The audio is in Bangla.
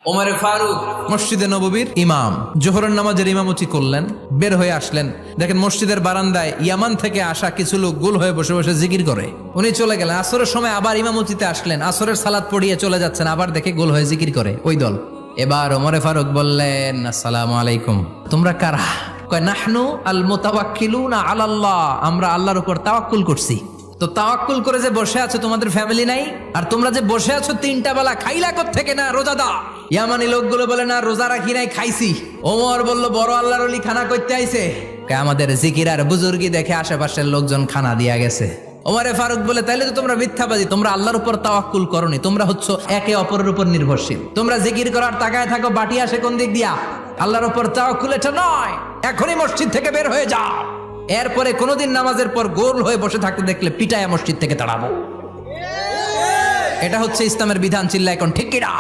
ওমরে ফারুক মসজিদে নববীর ইমাম, জোহরের নামাজের ইমামতি করলেন, বের হয়ে আসলেন। দেখেন মসজিদের বারান্দায় ইয়ামান থেকে আসা কিছু লোক গোল হয়ে বসে বসে জিকির করে। উনি চলে গেলেন, আসরের সময় আবার ইমামতিতে আসলেন, আসরের সালাত পড়িয়ে চলে যাচ্ছেন, আবার দেখে গোল হয়ে জিকির করে ওই দল। এবার ওমরে ফারুক বললেন, আসসালামু আলাইকুম, তোমরা কারা? কয়, নাহনু আল মুতাওয়াক্কিলুনা আলাল্লাহ, আমরা আল্লাহর উপর তাওয়াক্কুল করছি। তো তাওয়াক্কুল করে যে বসে আছো, তোমাদের ফ্যামিলি নাই? আর তোমরা যে বসে আছো তিনটা বেলা, খাইলা কোত্থেকে? না রোজা দা। ইয়ামানি লোকগুলো বলে, না রোজা রাখি নাই, খাইছি। ওমর বলল, বড় আল্লাহর ওলি খানা করতে আইছে। আমাদের জিকির আর বুজুর্গি দেখে আশেপাশের লোকজন খানা দিয়া গেছে। ওমরে ফারুক বলে, তাইলে তো তোমরা মিথ্যাবাদী, তোমরা আল্লাহর উপর তাওয়াক্কুল করনি, তোমরা হচ্ছে একে অপরের উপর নির্ভরশীল। তোমরা জিকির করার তাকায় থাকো, বাটি আসে কোন দিক দিয়া? আল্লাহর উপর তাওয়াক্কুল এটা নয়। এখনই মসজিদ থেকে বের হয়ে যাও। এরপরে কোনোদিন নামাজের পর গোল হয়ে বসে থাকতে দেখলে পিটায়া মসজিদ থেকে তাড়াবো। এটা হচ্ছে ইসলামের বিধান। চিল্লা এখন ঠিক কিনা?